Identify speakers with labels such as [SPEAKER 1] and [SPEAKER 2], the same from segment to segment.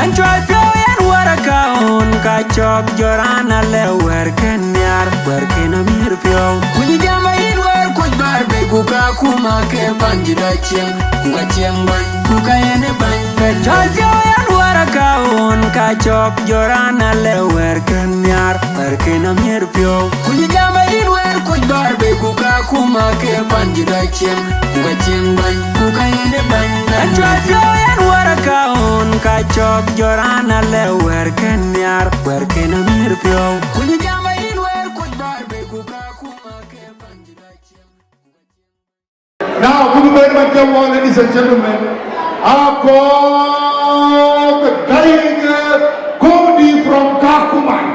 [SPEAKER 1] Anchoyo yan warakaon kachok jorana le werken yar werken amir pyo kunyi jama in wer kuj barbe kuka kuma ke banjida chiem kuka chiem ban kuka yene ban Anchoyo yan warakaon kachok jorana le werken yar werken amir pyo kunyi jama in wer kuj barbe kuka kuma ke banjida chiem kuka chiem ban kuka yene ban Anchoyo yan warakaon kachok jorana le werken yar werken amir pyo kunyi jama in wer kuj barbe kuka kuma ke banjida chiem.
[SPEAKER 2] Now, good very much, ladies and gentlemen. Ako kagayang comedy from Kakuman.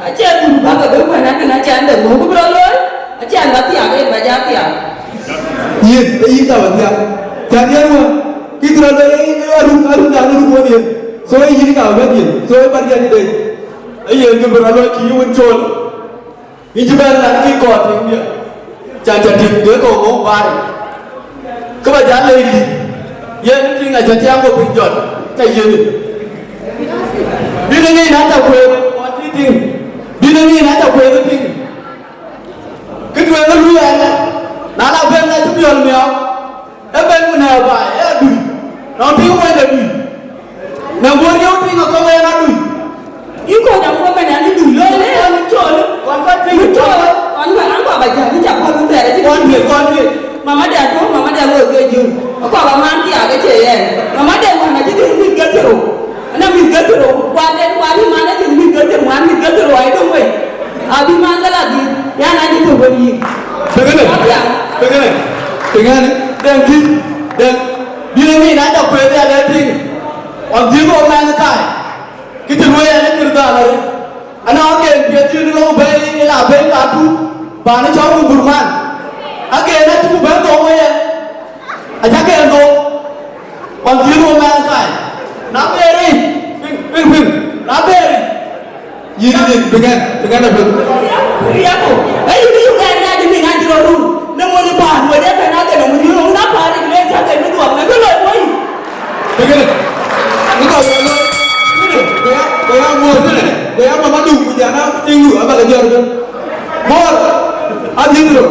[SPEAKER 3] Acha tu baga do mana kena canda mu bro lo. Acha anda ti age ini kawan dia. Jadi apa? Kita ada ini arum dah arum ni. So ini kawan dia. So pergi ni deh. Ini yang berlalu kiu muncul. Ini juga lagi kuat dia. Jangan dia kau ngomong baik. Kebajikan lagi. Yang ni tinggal jadi apa pinjol. Caya ni. Bila ni nak tak boleh buat ting. Bila ni nak tak boleh ting. Kedua lu yang nana ben na tu biar miao. Ben pun ada baik. Dui. Nanti kau ada dui. Nampak dia ting kau main ada dui.
[SPEAKER 4] Iko yang kau main ada dui. Le, muncul.
[SPEAKER 2] Kau ting
[SPEAKER 4] Muncul. Angkau baca ni cakap pun tak ada.
[SPEAKER 2] Kau dia.
[SPEAKER 4] Mama dia tu, mama dia buat kerja. Aku abang mandi ada ceye. Mama dia mana jadi mungkin kerja tu. Anak mungkin kerja tu. Kuadrat mana jadi mungkin kerja. Mana mungkin kerja tu. Ayo tu. Abi mana lagi? Yang nanti tu beri.
[SPEAKER 3] Dengan dan bila ni nak tak boleh ada ting. Orang dia tu orang nak kita luar yang kerja lagi. Anak orang dia tu dulu bayi lah bayi katu. Bana jauh berman. Agak nak tu bayi tu orang yang. Ajak ke tu. Orang dia tu orang nak. Nak beri. Ping. Nak beri. Ini dengan apa?
[SPEAKER 4] Ya aku. Ini juga ada ni ngaji orang. Namun ni bahan wajah penat namun ni orang nak hari ni jangan ni tuan. Nak kalau boy.
[SPEAKER 3] Begini. Engkau Gaya mor ni. Gaya mama tu punya anak tinggu apa lagi orang. Mor. Adi tu.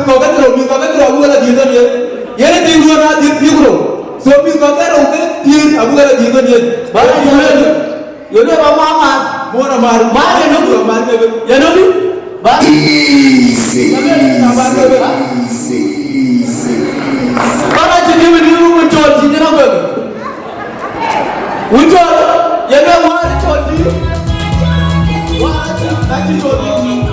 [SPEAKER 3] Kau kan tu aku lagi dia ni. Yang ni tinggu anak dia tinggu. So kau kan orang dia aku lagi dia ni. Baru jual. Yaudah mama. Mor amar. Mar yang tu amar ke. Ya nabi. Baru.
[SPEAKER 5] Easy.
[SPEAKER 3] Mana jadi video muncul sini apa? Muncul, yang mana muncul di? Wah, nanti muncul.